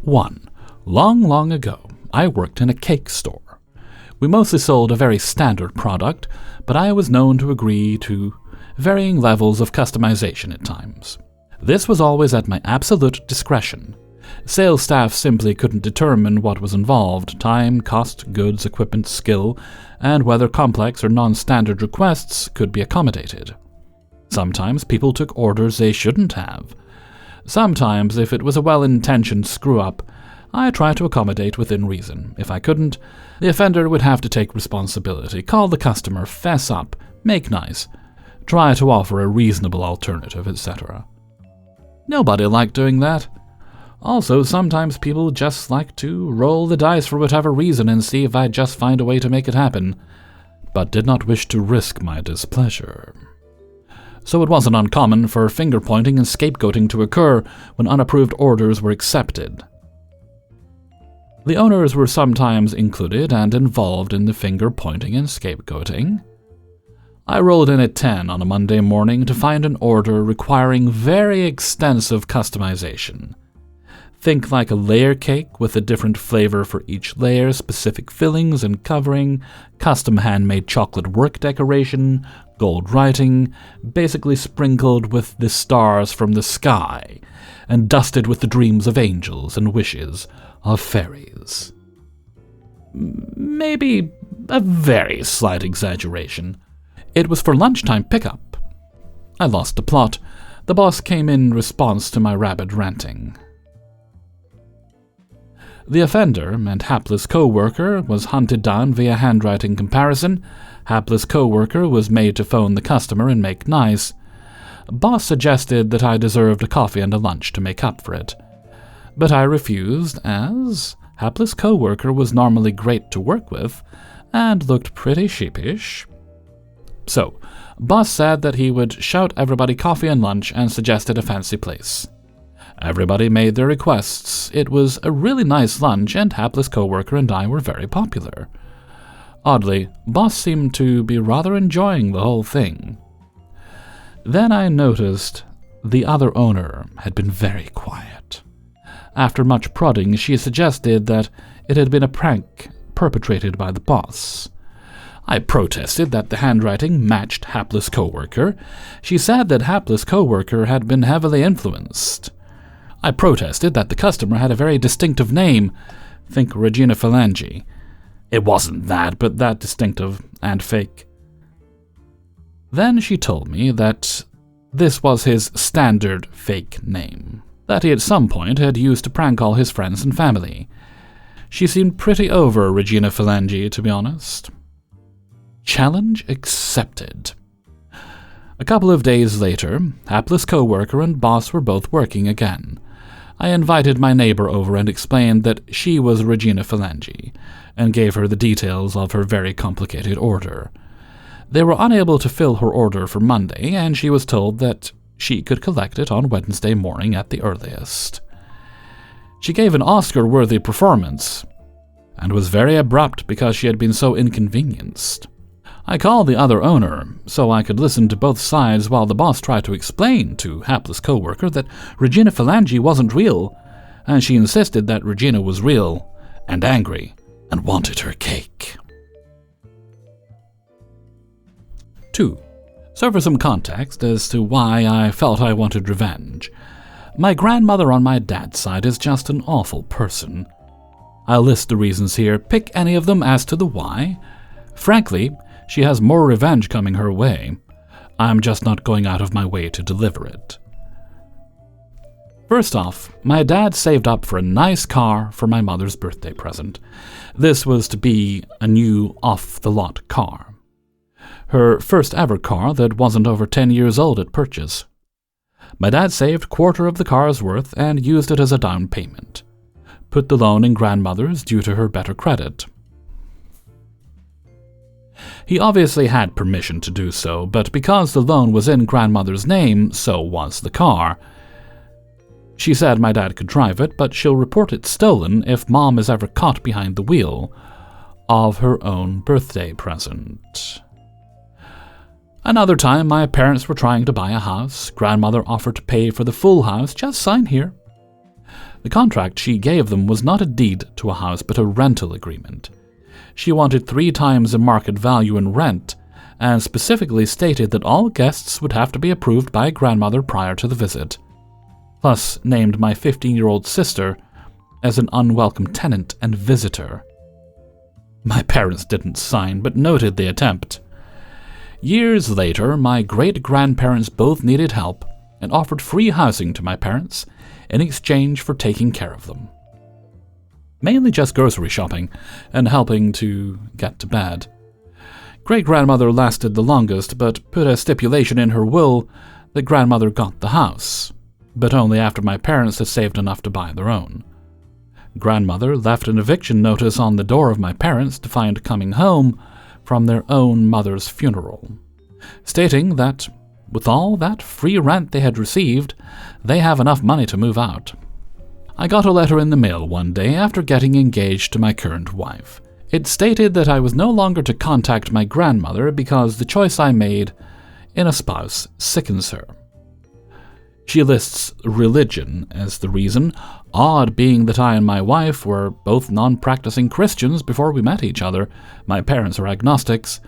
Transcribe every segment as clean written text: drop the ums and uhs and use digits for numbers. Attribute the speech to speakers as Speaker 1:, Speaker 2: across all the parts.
Speaker 1: 1. Long ago, I worked in a cake store. We mostly sold a very standard product, but I was known to agree to varying levels of customization at times. This was always at my absolute discretion. Sales staff simply couldn't determine what was involved: time, cost, goods, equipment, skill, and whether complex or non-standard requests could be accommodated. Sometimes people took orders they shouldn't have. Sometimes, if it was a well-intentioned screw-up, I tried to accommodate within reason. If I couldn't, the offender would have to take responsibility, call the customer, fess up, make nice, try to offer a reasonable alternative, etc. Nobody liked doing that. Also, sometimes people just like to roll the dice for whatever reason and see if I'd just find a way to make it happen, but did not wish to risk my displeasure. So it wasn't uncommon for finger-pointing and scapegoating to occur when unapproved orders were accepted. The owners were sometimes included and involved in the finger-pointing and scapegoating. I rolled in at 10 on a Monday morning to find an order requiring very extensive customization. Think like a layer cake with a different flavor for each layer, specific fillings and covering, custom handmade chocolate work decoration, gold writing, basically sprinkled with the stars from the sky, and dusted with the dreams of angels and wishes of fairies. Maybe a very slight exaggeration. It was for lunchtime pickup. I lost the plot. The boss came in response to my rabid ranting. The offender and hapless co-worker was hunted down via handwriting comparison. Hapless co-worker was made to phone the customer and make nice. Boss suggested that I deserved a coffee and a lunch to make up for it, but I refused, as hapless co-worker was normally great to work with and looked pretty sheepish. So, boss said that he would shout everybody coffee and lunch and suggested a fancy place. Everybody made their requests. It was a really nice lunch, and hapless co-worker and I were very popular. Oddly, boss seemed to be rather enjoying the whole thing. Then I noticed the other owner had been very quiet. After much prodding, she suggested that it had been a prank perpetrated by the boss. I protested that the handwriting matched hapless co-worker. She said that hapless co-worker had been heavily influenced. I protested that the customer had a very distinctive name. Think Regina Phalange. It wasn't that, but that distinctive and fake. Then she told me that this was his standard fake name, that he at some point had used to prank all his friends and family. She seemed pretty over Regina Phalange, to be honest. Challenge accepted. A couple of days later, hapless co-worker and boss were both working again. I invited my neighbor over and explained that she was Regina Phalange, and gave her the details of her very complicated order. They were unable to fill her order for Monday, and she was told that she could collect it on Wednesday morning at the earliest. She gave an Oscar-worthy performance, and was very abrupt because she had been so inconvenienced. I called the other owner, so I could listen to both sides while the boss tried to explain to hapless co-worker that Regina Phalange wasn't real, and she insisted that Regina was real, and angry, and wanted her cake. 2. So for some context as to why I felt I wanted revenge. My grandmother on my dad's side is just an awful person. I'll list the reasons here, pick any of them as to the why. Frankly, she has more revenge coming her way. I'm just not going out of my way to deliver it. First off, my dad saved up for a nice car for my mother's birthday present. This was to be a new off-the-lot car. Her first ever car that wasn't over 10 years old at purchase. My dad saved quarter of the car's worth and used it as a down payment. Put the loan in grandmother's due to her better credit. He obviously had permission to do so, but because the loan was in grandmother's name, so was the car. She said my dad could drive it, but she'll report it stolen if Mom is ever caught behind the wheel of her own birthday present. Another time, my parents were trying to buy a house. Grandmother offered to pay for the full house. Just sign here. The contract she gave them was not a deed to a house, but a rental agreement. She wanted 3 times the market value in rent, and specifically stated that all guests would have to be approved by grandmother prior to the visit, plus named my 15-year-old sister as an unwelcome tenant and visitor. My parents didn't sign, but noted the attempt. Years later, my great-grandparents both needed help and offered free housing to my parents in exchange for taking care of them. Mainly just grocery shopping and helping to get to bed. Great-grandmother lasted the longest, but put a stipulation in her will that grandmother got the house, but only after my parents had saved enough to buy their own. Grandmother left an eviction notice on the door of my parents to find coming home from their own mother's funeral, stating that, with all that free rent they had received, they have enough money to move out. I got a letter in the mail one day after getting engaged to my current wife. It stated that I was no longer to contact my grandmother because the choice I made in a spouse sickens her. She lists religion as the reason, odd being that I and my wife were both non-practicing Christians before we met each other. My parents are agnostics,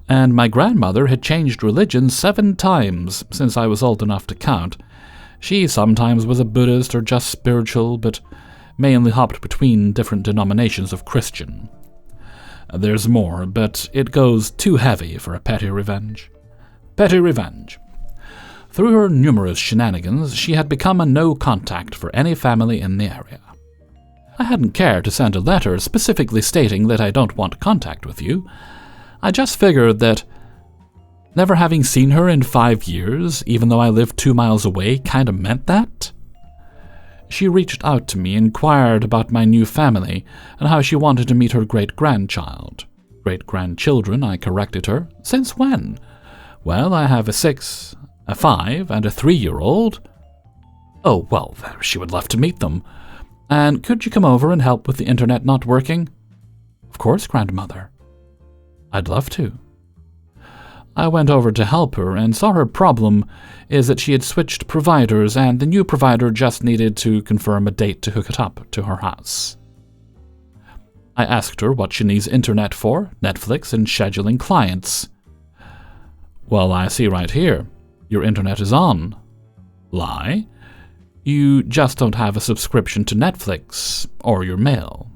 Speaker 1: and my grandmother had changed religion 7 times since I was old enough to count. She sometimes was a Buddhist or just spiritual, but mainly hopped between different denominations of Christian. There's more, but it goes too heavy for a petty revenge. Petty revenge. Through her numerous shenanigans, she had become a no-contact for any family in the area. I hadn't cared to send a letter specifically stating that I don't want contact with you. I just figured that never having seen her in 5 years, even though I lived 2 miles away, kinda meant that. She reached out to me, inquired about my new family, and how she wanted to meet her great-grandchild. Great-grandchildren, I corrected her. Since when? Well, I have a 6, a 5, and a 3-year-old. Oh, well, she would love to meet them. And could you come over and help with the internet not working? Of course, grandmother. I'd love to. I went over to help her and saw her problem is that she had switched providers and the new provider just needed to confirm a date to hook it up to her house. I asked her what she needs internet for, Netflix, and scheduling clients. Well, I see right here. Your internet is on. Lie. You just don't have a subscription to Netflix or your mail.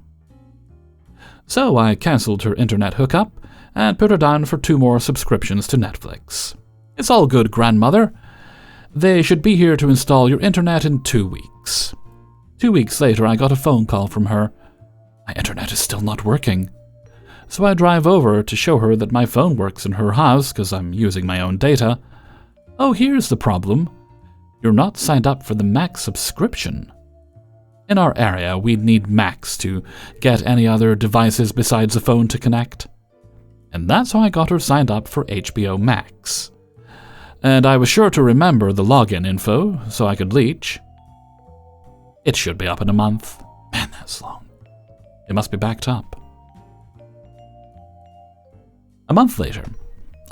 Speaker 1: So I cancelled her internet hookup and put her down for 2 more subscriptions to Netflix. It's all good, grandmother. They should be here to install your internet in 2 weeks. 2 weeks later, I got a phone call from her. My internet is still not working. So I drive over to show her that my phone works in her house because I'm using my own data. Oh, here's the problem. You're not signed up for the Max subscription. In our area, we'd need Max to get any other devices besides a phone to connect. And that's how I got her signed up for HBO Max. And I was sure to remember the login info so I could leech. It should be up in a month. Man, that's long. It must be backed up. A month later,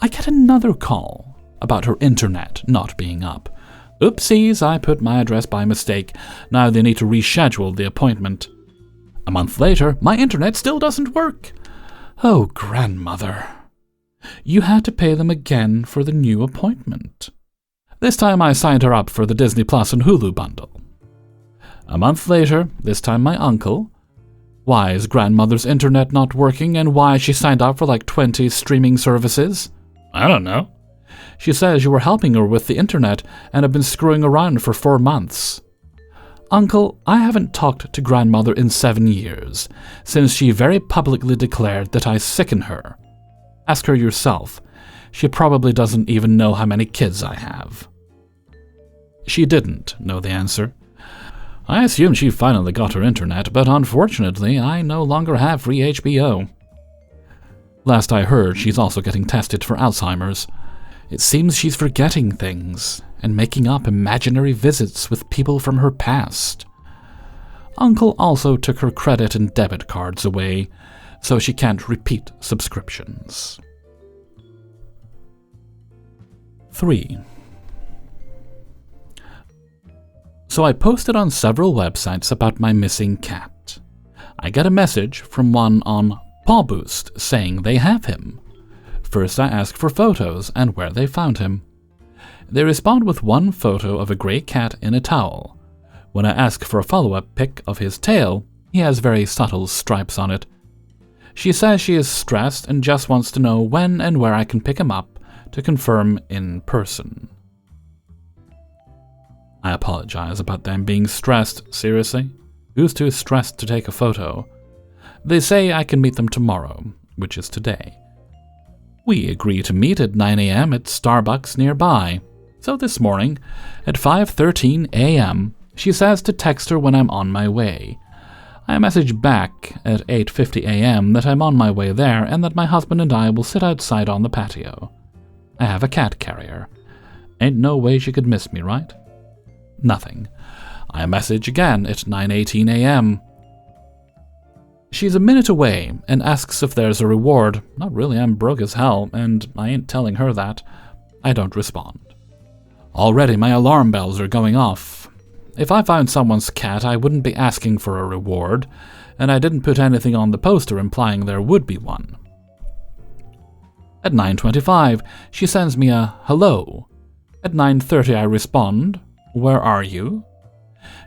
Speaker 1: I get another call about her internet not being up. Oopsies, I put my address by mistake. Now they need to reschedule the appointment. A month later, my internet still doesn't work. Oh, grandmother. You had to pay them again for the new appointment. This time I signed her up for the Disney Plus and Hulu bundle. A month later, this time my uncle. Why is grandmother's internet not working and why she signed up for like 20 streaming services? I don't know. She says you were helping her with the internet and have been screwing around for 4 months. Uncle, I haven't talked to grandmother in 7 years, since she very publicly declared that I sicken her. Ask her yourself. She probably doesn't even know how many kids I have. She didn't know the answer. I assumed she finally got her internet, but unfortunately, I no longer have free HBO. Last I heard, she's also getting tested for Alzheimer's. It seems she's forgetting things and making up imaginary visits with people from her past. Uncle also took her credit and debit cards away, so she can't repeat subscriptions. 3. So I posted on several websites about my missing cat. I get a message from one on Paw Boost saying they have him. First I ask for photos and where they found him. They respond with one photo of a grey cat in a towel. When I ask for a follow-up pic of his tail, he has very subtle stripes on it. She says she is stressed and just wants to know when and where I can pick him up to confirm in person. I apologize about them being stressed. Seriously? Who's too stressed to take a photo? They say I can meet them tomorrow, which is today. We agree to meet at 9 a.m. at Starbucks nearby. So this morning, at 5:13 a.m., she says to text her when I'm on my way. I message back at 8:50 a.m. that I'm on my way there and that my husband and I will sit outside on the patio. I have a cat carrier. Ain't no way she could miss me, right? Nothing. I message again at 9:18 a.m. She's a minute away and asks if there's a reward. Not really, I'm broke as hell, and I ain't telling her that. I don't respond. Already my alarm bells are going off. If I found someone's cat, I wouldn't be asking for a reward, and I didn't put anything on the poster implying there would be one. At 9:25, she sends me a hello. At 9:30 I respond, "Where are you?"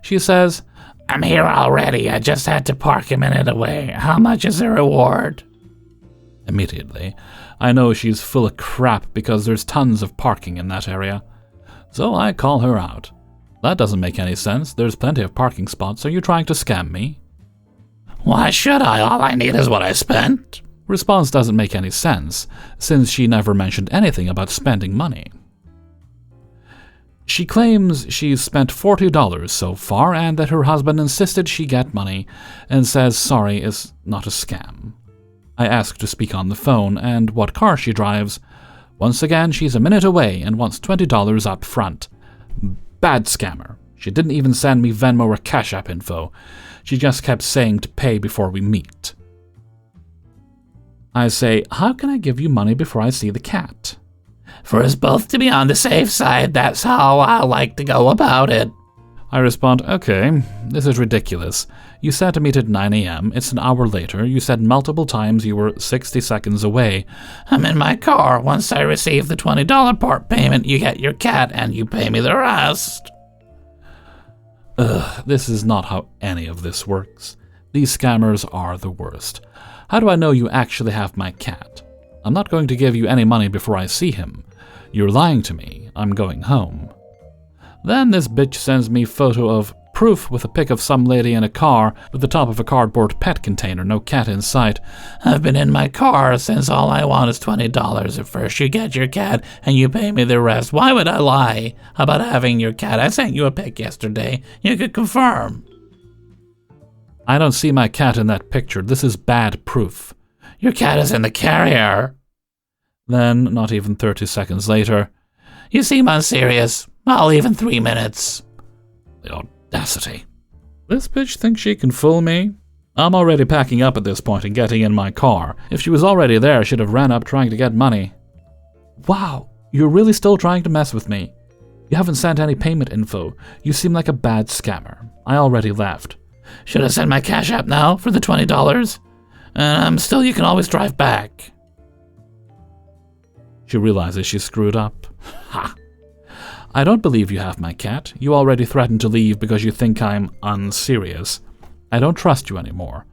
Speaker 1: She says, "I'm here already, I just had to park a minute away. How much is the reward?" Immediately, I know she's full of crap because there's tons of parking in that area. So I call her out. "That doesn't make any sense. There's plenty of parking spots. Are you trying to scam me?" "Why should I? All I need is what I spent." Response doesn't make any sense, since she never mentioned anything about spending money. She claims she's spent $40 so far and that her husband insisted she get money and says sorry is not a scam. I ask to speak on the phone and what car she drives. Once again, she's a minute away and wants $20 up front. Bad scammer. She didn't even send me Venmo or Cash App info. She just kept saying to pay before we meet. I say, "How can I give you money before I see the cat?" "For us both to be on the safe side, that's how I like to go about it." I respond, "Okay, this is ridiculous. You said to meet at 9 a.m. It's an hour later. You said multiple times you were 60 seconds away. I'm in my car. Once I receive the $20 part payment, you get your cat and you pay me the rest." This is not how any of this works. These scammers are the worst. How do I know you actually have my cat? I'm not going to give you any money before I see him. You're lying to me. I'm going home. Then this bitch sends me photo of proof with a pic of some lady in a car with the top of a cardboard pet container, no cat in sight. "I've been in my car since all I want is $20. At first you get your cat and you pay me the rest. Why would I lie about having your cat? I sent you a pic yesterday. You could confirm." I don't see my cat in that picture. This is bad proof. "Your cat is in the carrier." Then, not even 30 seconds later, "You seem unserious. I'll leave in 3 minutes." The audacity. This bitch thinks she can fool me? I'm already packing up at this point and getting in my car. If she was already there, she'd have ran up trying to get money. Wow, you're really still trying to mess with me. You haven't sent any payment info. You seem like a bad scammer. I already left. Should I send my Cash App now for the $20? Still, you can always drive back. She realizes she's screwed up. Ha! I don't believe you have my cat. You already threatened to leave because you think I'm unserious. I don't trust you anymore.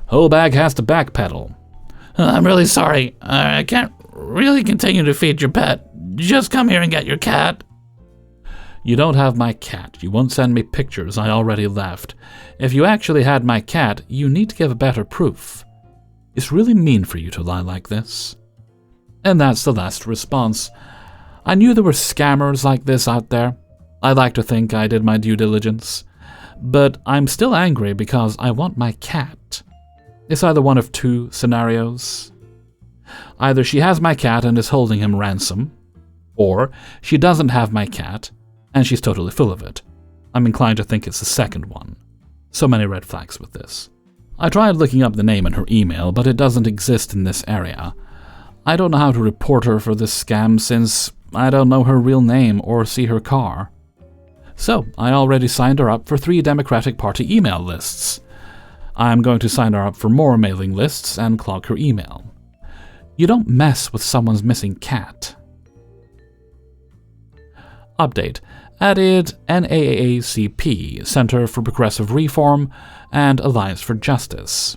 Speaker 1: Whole bag has to backpedal. I'm really sorry. I can't really continue to feed your pet. Just come here and get your cat. You don't have my cat. You won't send me pictures. I already left. If you actually had my cat, you need to give better proof. It's really mean for you to lie like this. And that's the last response. I knew there were scammers like this out there. I like to think I did my due diligence. But I'm still angry because I want my cat. It's either one of two scenarios. Either she has my cat and is holding him ransom, or she doesn't have my cat and she's totally full of it. I'm inclined to think it's the second one. So many red flags with this. I tried looking up the name in her email, but it doesn't exist in this area. I don't know how to report her for this scam since I don't know her real name or see her car. So, I already signed her up for 3 Democratic Party email lists. I'm going to sign her up for more mailing lists and clog her email. You don't mess with someone's missing cat. Update. Added NAACP, Center for Progressive Reform, and Alliance for Justice.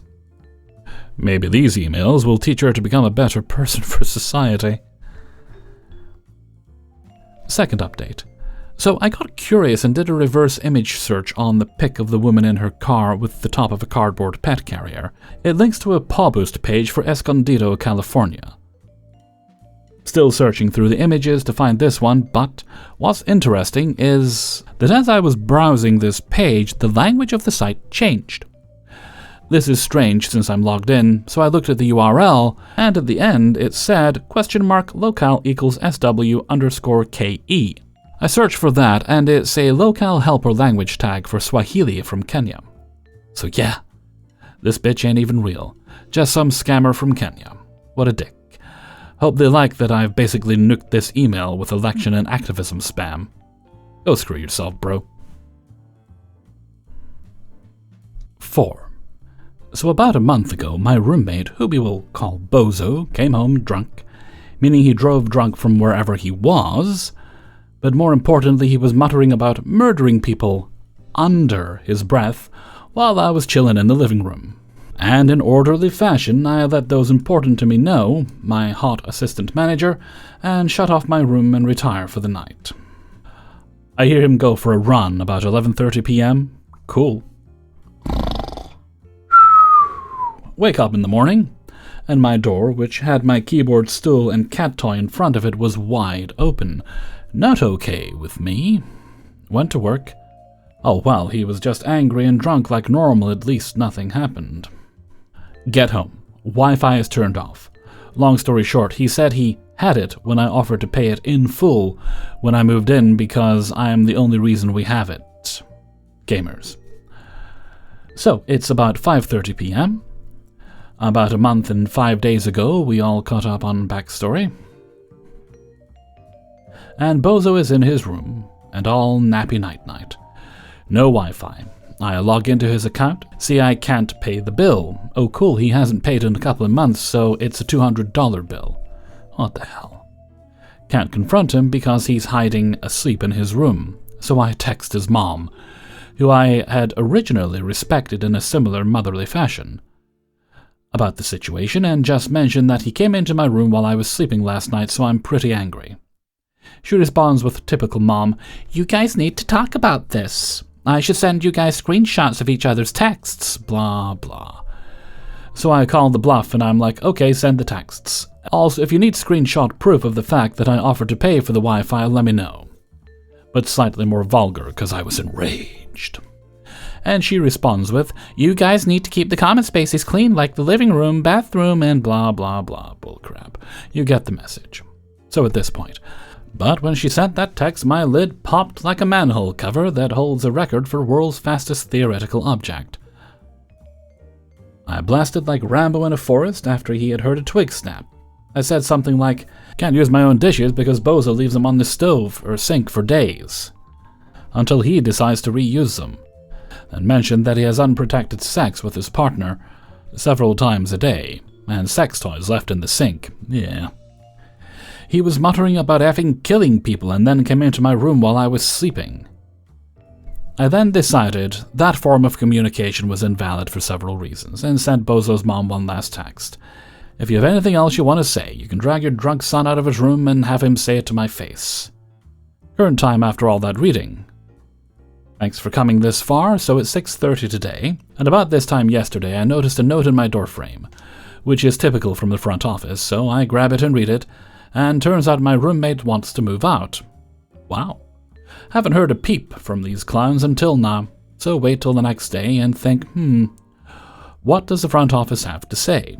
Speaker 1: Maybe these emails will teach her to become a better person for society. Second update. So I got curious and did a reverse image search on the pic of the woman in her car with the top of a cardboard pet carrier. It links to a Paw Boost page for Escondido, California. Still searching through the images to find this one, but what's interesting is that as I was browsing this page, the language of the site changed. This is strange since I'm logged in, so I looked at the URL, and at the end it said !locale equals SW_KE. I searched for that, and it's a locale helper language tag for Swahili from Kenya. So yeah, this bitch ain't even real. Just some scammer from Kenya. What a dick. Hope they like that I've basically nuked this email with election and activism spam. Go screw yourself, bro. 4. So about a month ago, my roommate, who we will call Bozo, came home drunk, meaning he drove drunk from wherever he was, but more importantly he was muttering about murdering people under his breath while I was chilling in the living room. And in orderly fashion, I let those important to me know, my hot assistant manager, and shut off my room and retire for the night. I hear him go for a run about 11:30 p.m. Cool. Wake up in the morning, and my door, which had my keyboard stool and cat toy in front of it, was wide open. Not okay with me. Went to work. Oh well, he was just angry and drunk like normal, at least nothing happened. Get home. Wi-Fi is turned off. Long story short, he said he had it when I offered to pay it in full when I moved in because I am the only reason we have it. Gamers. So, it's about 5:30 p.m. About a month and 5 days ago, we all caught up on backstory. And Bozo is in his room, and all nappy night-night. No Wi-Fi. I log into his account, see I can't pay the bill. Oh cool, he hasn't paid in a couple of months, so it's a $200 bill. What the hell? Can't confront him because he's hiding asleep in his room, so I text his mom, who I had originally respected in a similar motherly fashion, about the situation, and just mentioned that he came into my room while I was sleeping last night, so I'm pretty angry. She responds with typical mom, "You guys need to talk about this. I should send you guys screenshots of each other's texts, blah blah." So I call the bluff and I'm like, okay, send the texts. Also, if you need screenshot proof of the fact that I offered to pay for the Wi-Fi, let me know. But slightly more vulgar because I was enraged. And she responds with, "You guys need to keep the common spaces clean like the living room, bathroom, and blah blah blah bullcrap." You get the message. So at this point. But when she sent that text, my lid popped like a manhole cover that holds a record for world's fastest theoretical object. I blasted like Rambo in a forest after he had heard a twig snap. I said something like, "Can't use my own dishes because Bozo leaves them on the stove or sink for days," until he decides to reuse them, and mentioned that he has unprotected sex with his partner several times a day, and sex toys left in the sink. Yeah. He was muttering about effing killing people and then came into my room while I was sleeping. I then decided that form of communication was invalid for several reasons and sent Bozo's mom one last text. "If you have anything else you want to say, you can drag your drunk son out of his room and have him say it to my face." Current time after all that reading. Thanks for coming this far. So it's 6:30 today, and about this time yesterday I noticed a note in my doorframe, which is typical from the front office, so I grab it and read it, and turns out my roommate wants to move out. Wow. Haven't heard a peep from these clowns until now, so wait till the next day and think, what does the front office have to say?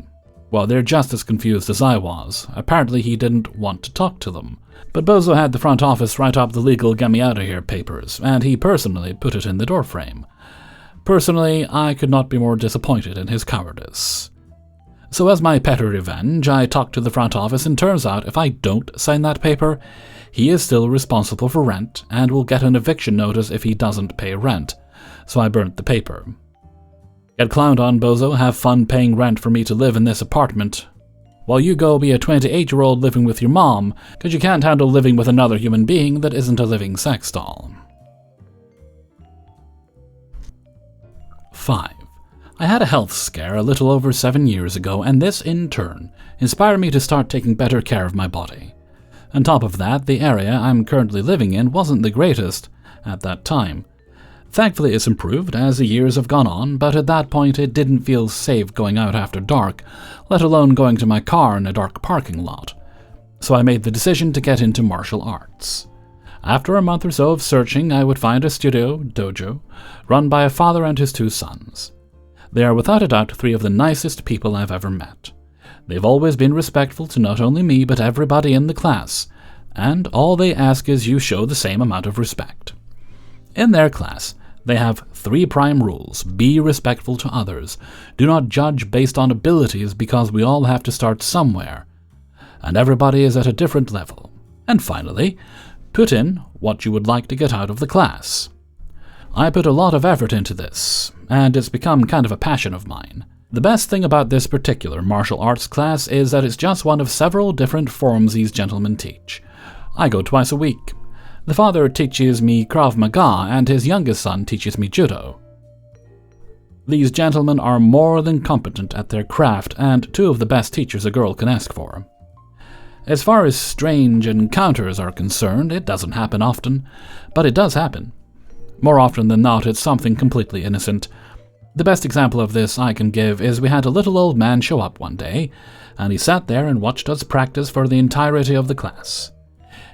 Speaker 1: Well, they're just as confused as I was. Apparently he didn't want to talk to them. But Bozo had the front office write up the legal get me out of here papers, and he personally put it in the doorframe. Personally, I could not be more disappointed in his cowardice. So as my petty revenge, I talked to the front office, and turns out if I don't sign that paper, He is still responsible for rent and will get an eviction notice if he doesn't pay rent, so I burnt the paper. Get clowned on, bozo, have fun paying rent for me to live in this apartment, while you go be a 28-year-old living with your mom, because you can't handle living with another human being that isn't a living sex doll. 5. I had a health scare a little over 7 years ago, and this, in turn, inspired me to start taking better care of my body. On top of that, the area I'm currently living in wasn't the greatest at that time. Thankfully, it's improved as the years have gone on, but at that point it didn't feel safe going out after dark, let alone going to my car in a dark parking lot. So I made the decision to get into martial arts. After a month or so of searching, I would find a dojo, run by a father and his 2 sons. They are without a doubt 3 of the nicest people I've ever met. They've always been respectful to not only me but everybody in the class, and all they ask is you show the same amount of respect. In their class, they have 3 prime rules. Be respectful to others. Do not judge based on abilities because we all have to start somewhere, and everybody is at a different level. And finally, put in what you would like to get out of the class. I put a lot of effort into this, and it's become kind of a passion of mine. The best thing about this particular martial arts class is that it's just one of several different forms these gentlemen teach. I go twice a week. The father teaches me Krav Maga, and his youngest son teaches me Judo. These gentlemen are more than competent at their craft, and 2 of the best teachers a girl can ask for. As far as strange encounters are concerned, it doesn't happen often, but it does happen. More often than not, it's something completely innocent. The best example of this I can give is we had a little old man show up one day, and he sat there and watched us practice for the entirety of the class.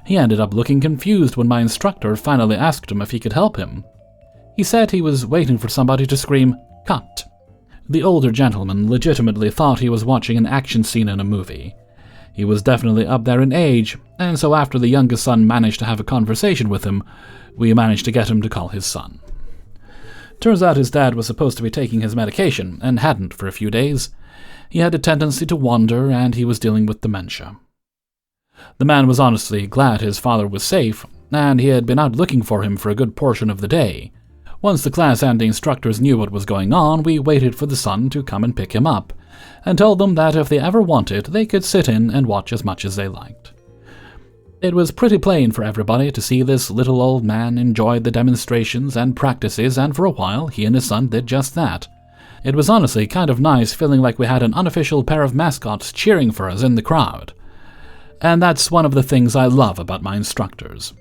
Speaker 1: He ended up looking confused when my instructor finally asked him if he could help him. He said he was waiting for somebody to scream, "Cut!" The older gentleman legitimately thought he was watching an action scene in a movie. He was definitely up there in age, and so after the youngest son managed to have a conversation with him, we managed to get him to call his son. Turns out his dad was supposed to be taking his medication, and hadn't for a few days. He had a tendency to wander, and he was dealing with dementia. The man was honestly glad his father was safe, and he had been out looking for him for a good portion of the day. Once the class and the instructors knew what was going on, we waited for the son to come and pick him up, and told them that if they ever wanted, they could sit in and watch as much as they liked. It was pretty plain for everybody to see this little old man enjoy the demonstrations and practices, and for a while he and his son did just that. It was honestly kind of nice feeling like we had an unofficial pair of mascots cheering for us in the crowd. And that's one of the things I love about my instructors.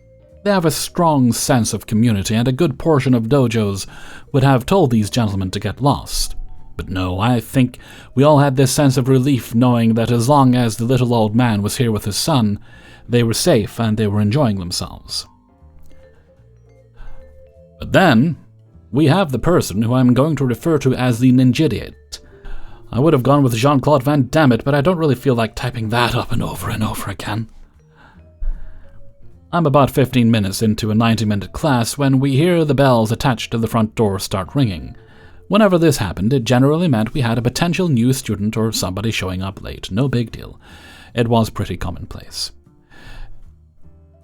Speaker 1: They have a strong sense of community, and a good portion of dojos would have told these gentlemen to get lost. But no, I think we all had this sense of relief knowing that as long as the little old man was here with his son, they were safe and they were enjoying themselves. But then, we have the person who I'm going to refer to as the ninjidiot. I would have gone with Jean-Claude Van Damme, but I don't really feel like typing that up and over again. I'm about 15 minutes into a 90-minute class when we hear the bells attached to the front door start ringing. Whenever this happened, it generally meant we had a potential new student or somebody showing up late. No big deal. It was pretty commonplace.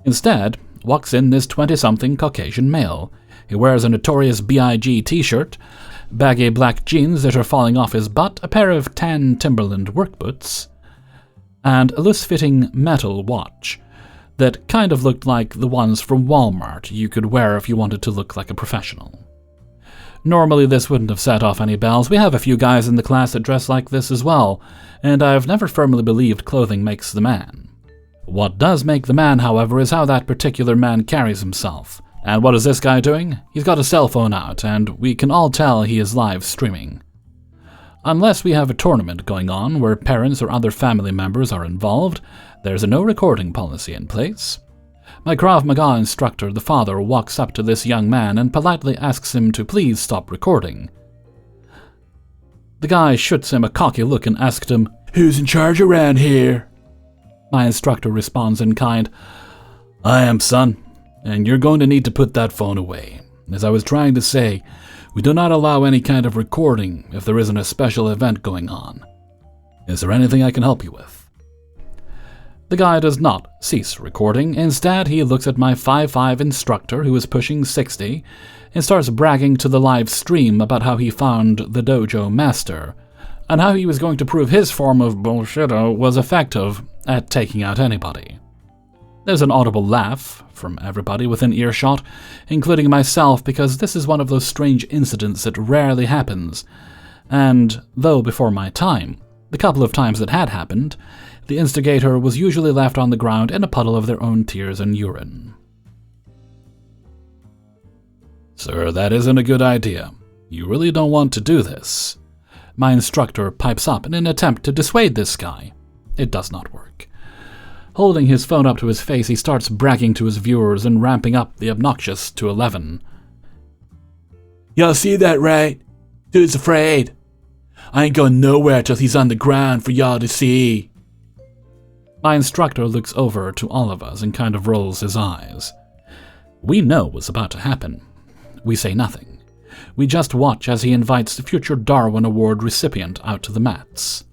Speaker 1: Instead, walks in this 20-something Caucasian male. He wears a notorious B.I.G. t-shirt, baggy black jeans that are falling off his butt, a pair of tan Timberland work boots, and a loose-fitting metal watch that kind of looked like the ones from Walmart you could wear if you wanted to look like a professional. Normally this wouldn't have set off any bells. We have a few guys in the class that dress like this as well, and I've never firmly believed clothing makes the man. What does make the man, however, is how that particular man carries himself. And what is this guy doing? He's got a cell phone out, and we can all tell he is live streaming. Unless we have a tournament going on where parents or other family members are involved, there's a no recording policy in place. My Krav Maga instructor, the father, walks up to this young man and politely asks him to please stop recording. The guy shoots him a cocky look and asks him, "Who's in charge around here?" My instructor responds in kind, "I am, son, and you're going to need to put that phone away. As I was trying to say, we do not allow any kind of recording if there isn't a special event going on. Is there anything I can help you with?" The guy does not cease recording. Instead, he looks at my 5'5" instructor who is pushing 60 and starts bragging to the live stream about how he found the dojo master and how he was going to prove his form of bullshitto was effective at taking out anybody. There's an audible laugh from everybody within earshot, including myself, because this is one of those strange incidents that rarely happens, and though before my time, the couple of times that had happened, the instigator was usually left on the ground in a puddle of their own tears and urine. "Sir, that isn't a good idea. You really don't want to do this." My instructor pipes up in an attempt to dissuade this guy. It does not work. Holding his phone up to his face, he starts bragging to his viewers and ramping up the obnoxious to 11. "Y'all see that, right? Dude's afraid. I ain't going nowhere till he's on the ground for y'all to see." My instructor looks over to all of us and kind of rolls his eyes. We know what's about to happen. We say nothing. We just watch as he invites the future Darwin Award recipient out to the mats.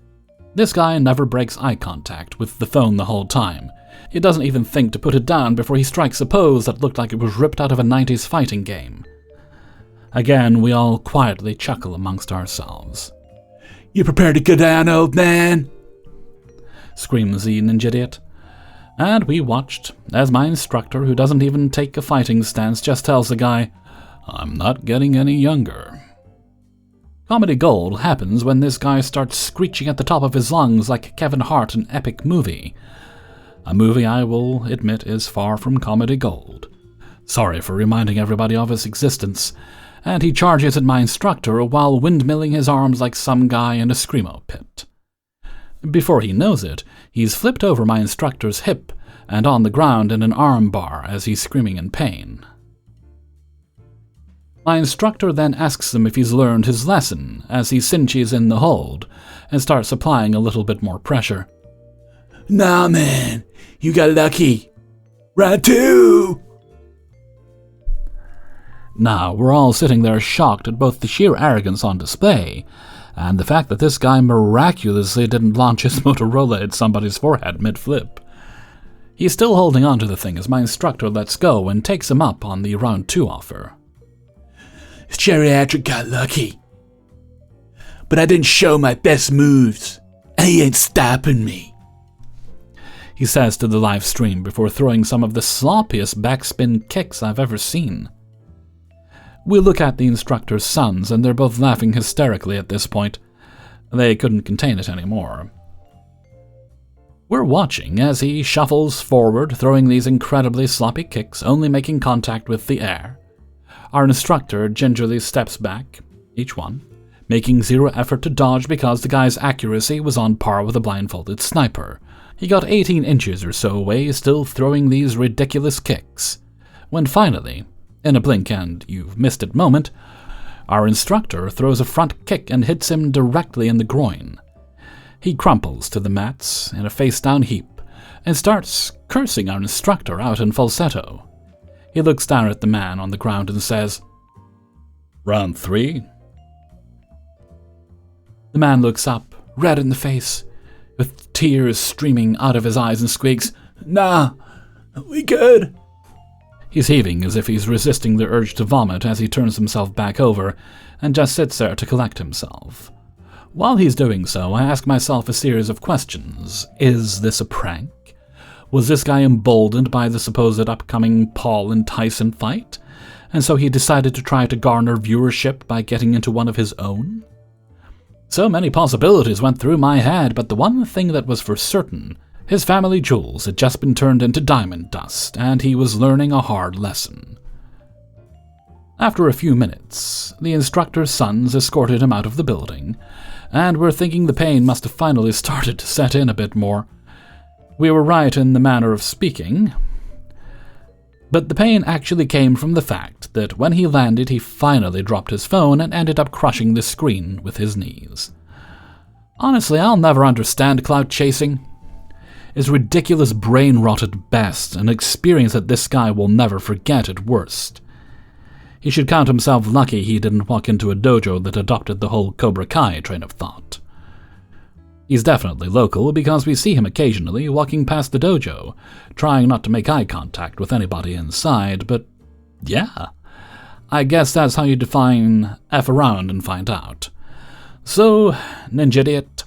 Speaker 1: This guy never breaks eye contact with the phone the whole time. He doesn't even think to put it down before he strikes a pose that looked like it was ripped out of a 90s fighting game. Again, we all quietly chuckle amongst ourselves. "You prepared to go down, old man?" screams the ninja idiot. And we watched as my instructor, who doesn't even take a fighting stance, just tells the guy, "I'm not getting any younger." Comedy gold happens when this guy starts screeching at the top of his lungs like Kevin Hart in Epic Movie. A movie I will admit is far from comedy gold. Sorry for reminding everybody of his existence. And he charges at my instructor while windmilling his arms like some guy in a screamo pit. Before he knows it, he's flipped over my instructor's hip and on the ground in an arm bar as he's screaming in pain. My instructor then asks him if he's learned his lesson as he cinches in the hold and starts applying a little bit more pressure. "Nah, man, you got lucky. Round 2! Now, we're all sitting there shocked at both the sheer arrogance on display and the fact that this guy miraculously didn't launch his Motorola at somebody's forehead mid-flip. He's still holding on to the thing as my instructor lets go and takes him up on the round 2 offer. "Geriatric got lucky, but I didn't show my best moves, and he ain't stopping me," he says to the live stream before throwing some of the sloppiest backspin kicks I've ever seen. We look at the instructor's sons, and they're both laughing hysterically at this point. They couldn't contain it anymore. We're watching as he shuffles forward, throwing these incredibly sloppy kicks, only making contact with the air. Our instructor gingerly steps back, each one, making zero effort to dodge because the guy's accuracy was on par with a blindfolded sniper. He got 18 inches or so away, still throwing these ridiculous kicks. When finally, in a blink and you've missed it moment, our instructor throws a front kick and hits him directly in the groin. He crumples to the mats in a face-down heap and starts cursing our instructor out in falsetto. He looks down at the man on the ground and says, "Round 3? The man looks up, red in the face, with tears streaming out of his eyes, and squeaks, "Nah, we good." He's heaving as if he's resisting the urge to vomit as he turns himself back over and just sits there to collect himself. While he's doing so, I ask myself a series of questions. Is this a prank? Was this guy emboldened by the supposed upcoming Paul and Tyson fight, and so he decided to try to garner viewership by getting into one of his own? So many possibilities went through my head, but the one thing that was for certain, his family jewels had just been turned into diamond dust, and he was learning a hard lesson. After a few minutes, the instructor's sons escorted him out of the building, and we're thinking the pain must have finally started to set in a bit more. We were right in the manner of speaking, but the pain actually came from the fact that when he landed he finally dropped his phone and ended up crushing the screen with his knees. Honestly, I'll never understand clout chasing. It's ridiculous brain rot at best, an experience that this guy will never forget at worst. He should count himself lucky he didn't walk into a dojo that adopted the whole Cobra Kai train of thought. He's definitely local because we see him occasionally walking past the dojo, trying not to make eye contact with anybody inside, but yeah, I guess that's how you define F around and find out. So, Ninja Idiot,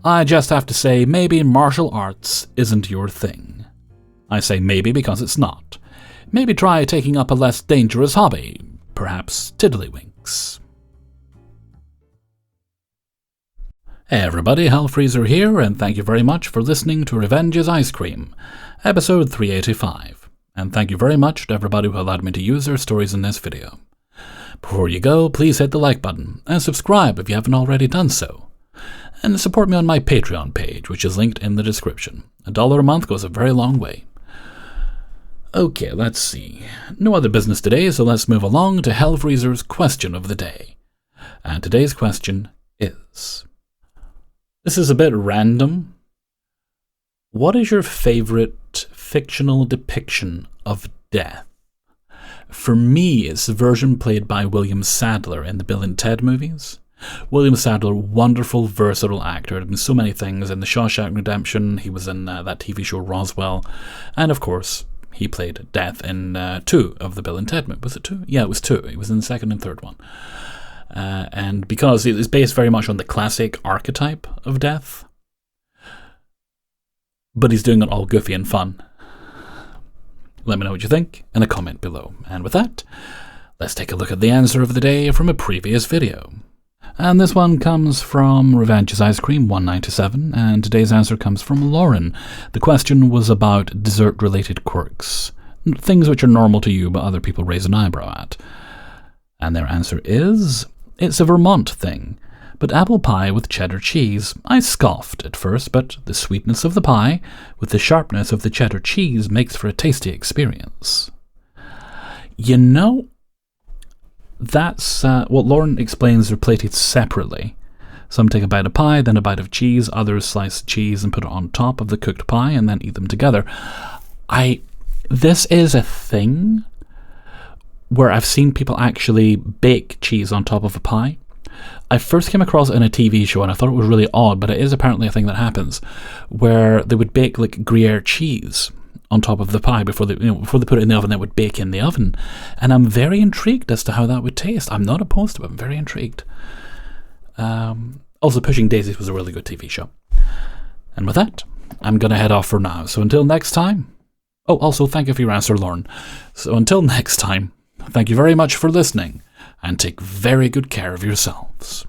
Speaker 1: I just have to say maybe martial arts isn't your thing. I say maybe because it's not. Maybe try taking up a less dangerous hobby, perhaps tiddlywinks. Hey everybody, Hellfreezer here, and thank you very much for listening to Revenge is Ice Cream, episode 385. And thank you very much to everybody who allowed me to use their stories in this video. Before you go, please hit the like button, and subscribe if you haven't already done so. And support me on my Patreon page, which is linked in the description. $1 a month goes a very long way. Okay, let's see. No other business today, so let's move along to Hellfreezer's question of the day. And today's question is... This is a bit random. What is your favorite fictional depiction of death? For me, it's the version played by William Sadler in the Bill and Ted movies. William Sadler, wonderful, versatile actor. Had been so many things. In The Shawshank Redemption, he was in that TV show Roswell. And of course, he played Death in 2 of the Bill and Ted movies. Was it 2? Yeah, it was 2. He was in the second and third one. And because it is based very much on the classic archetype of death, but he's doing it all goofy and fun. Let me know what you think in a comment below. And with that, let's take a look at the answer of the day from a previous video. And this one comes from Revenge is Ice Cream 197, and today's answer comes from Lauren. The question was about dessert-related quirks, things which are normal to you but other people raise an eyebrow at. And their answer is... It's a Vermont thing, but apple pie with cheddar cheese. I scoffed at first, but the sweetness of the pie with the sharpness of the cheddar cheese makes for a tasty experience. You know, that's what Lauren explains are plated separately. Some take a bite of pie, then a bite of cheese, others slice cheese and put it on top of the cooked pie and then eat them together. This is a thing where I've seen people actually bake cheese on top of a pie. I first came across it in a TV show and I thought it was really odd, but it is apparently a thing that happens, where they would bake like Gruyere cheese on top of the pie before they put it in the oven. They would bake in the oven, and I'm very intrigued as to how that would taste. I'm not opposed to it. I'm very intrigued. Also, Pushing Daisies was a really good TV show. And with that, I'm gonna head off for now. So until next time. Oh, also thank you for your answer, Lauren. So until next time. Thank you very much for listening, and take very good care of yourselves.